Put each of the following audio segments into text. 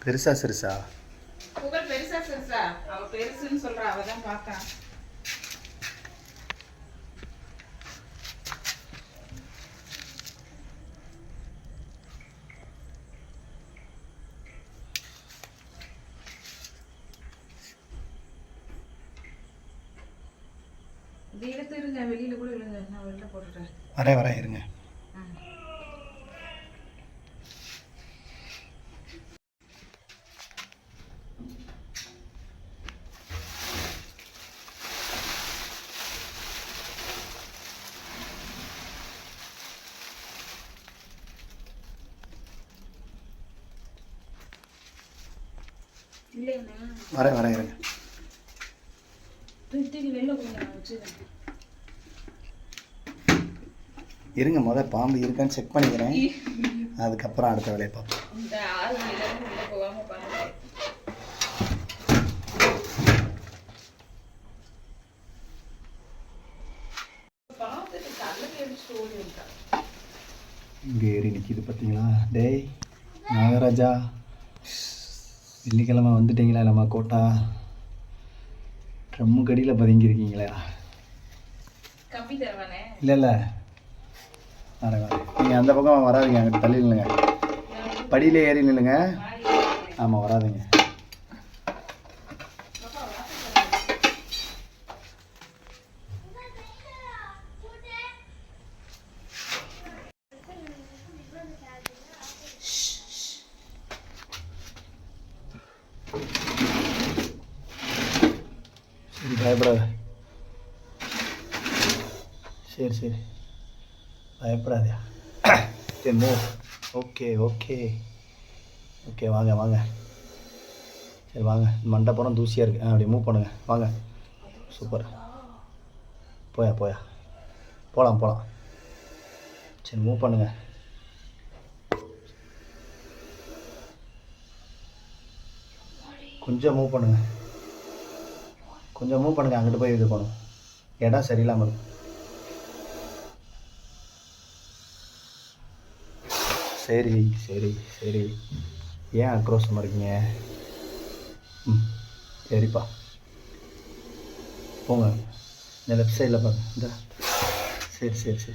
பெருசா சிறுசா? புகழ் பெருசா சிறுசா? அவ பெருசுன்னு சொல்றா, அவ தான் பார்க்கறான். இது எடுத்து இருங்க, வெளியில கூட இல்லைங்க, நான் வெளில போட்டுட்டேன். வரேன் இருங்க. வரேன் இருங்க. இருங்க, முதல் பாம்பு இருக்கான்னு செக் பண்ணிக்கிறேன், அதுக்கப்புறம் அடுத்த வேலையை பார்ப்போம். இங்கே ஏறி நிற்கிது பார்த்தீங்களா? டேய் நாகராஜா, வெள்ளிக்கிழமை வந்துட்டீங்களா? நம்ம கோட்டா ட்ரம்மு கடியில் பதுங்கியிருக்கீங்களா? இல்லை வரேன். நீங்கள் அந்த பக்கம் வராதிங்க, அங்கிட்ட தள்ளி நில்லுங்க, படியிலே ஏறி நில்லுங்க. ஆமாம், வராதிங்க. சரி, பயப்படாத. சரி பயப்படாதயா. சரி ஓகே வாங்க. சரி வாங்க, மண்டபம் தூசியாக இருக்குது, அப்படி மூவ் பண்ணுங்க. வாங்க, சூப்பர். போயா போகலாம். சரி மூவ் பண்ணுங்க. கொஞ்சம் மூவ் பண்ணுங்க, அங்கிட்டு போய் இது பண்ணும், இடம் சரியில்லாமல் இருக்கும். சரி ஏன் ஆக்ரோஷமாக இருக்கீங்க? சரிப்பா, போங்க. இந்த லெஃப்ட் சைடில் பாருங்க. இந்த சரி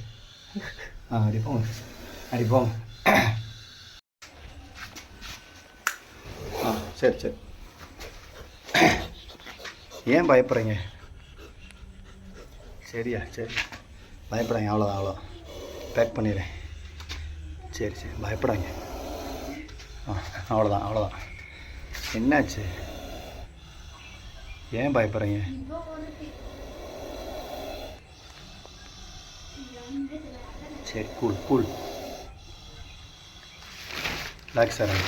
அடி போங்க. சரி ஏன் பயப்படுறீங்க? சரி பயப்படாங்க, அவ்வளோதான். பேக் பண்ணிடுறேன். சரி பயப்படாங்க. அவ்வளோதான். என்னாச்சு? ஏன் பயப்படுறீங்க? சரி கூல் ரிலாக்ஸ் ஆகுங்க.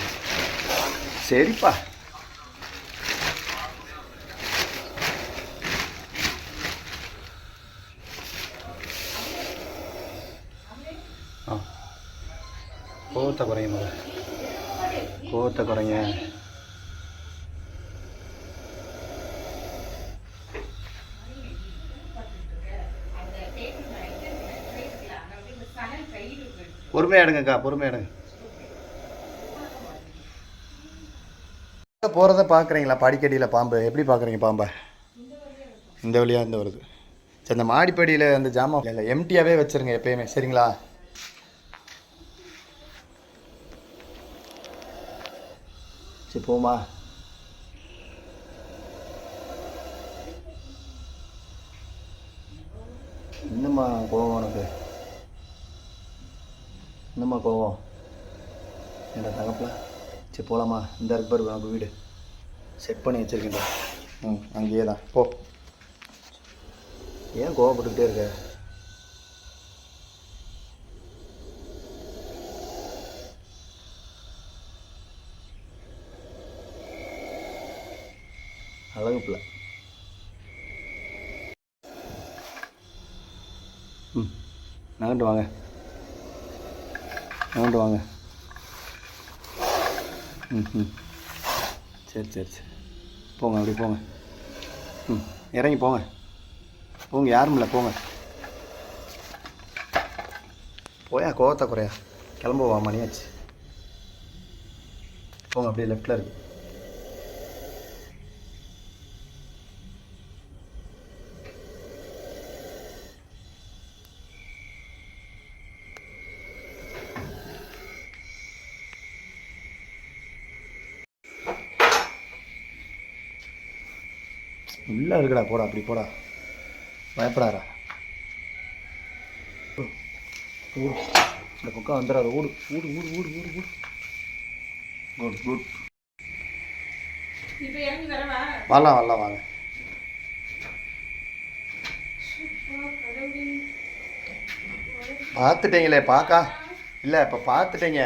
சரிப்பா. கோவத்தை குறைங்க. பொறுமையாக எடுங்கக்கா. போகிறத பார்க்குறீங்களா? படிக்கடியில் பாம்பு எப்படி பார்க்குறீங்க? பாம்பை இந்த வழியாக வருது. சரி, அந்த மாடிப்படியில் அந்த ஜாமான் இல்லை, எம்டியாகவே வச்சுருங்க எப்பயுமே, சரிங்களா? சரி போமா. இன்னும்மா கோவம் உனக்கு? கோவம் என்ன தகப்பல? சரி போகலாமா? இந்த இருக்கு உனக்கு வீடு செட் பண்ணி வச்சுருக்கேன். அங்கேயே தான் போ. ஏன் கோவப்பட்டுக்கிட்டே இருக்க? அழகு பிள்ளை. நகண்டு வாங்க. சரி போங்க, அப்படி போங்க. இறங்கி போங்க. யாரும் இல்லை, போங்க. போயா கோவத்தை குறையா. கிளம்புவா, மணியாச்சு. போங்க அப்படியே லெஃப்டில் இருக்கு. உள்ளே இருக்குடா, போடா அப்படி போடா, பயப்படாரா. ஊடு, இந்த பக்கம் வந்துடாத, ஊடு ஊடு ஊடு ஊடு ஊடு ஊடு. Good good. இப்போ இறங்கி வரவா? வரலாம் வரலாம் வாங்க. பார்த்துட்டீங்களே பார்க்கா இல்லை இப்போ பார்த்துட்டீங்க.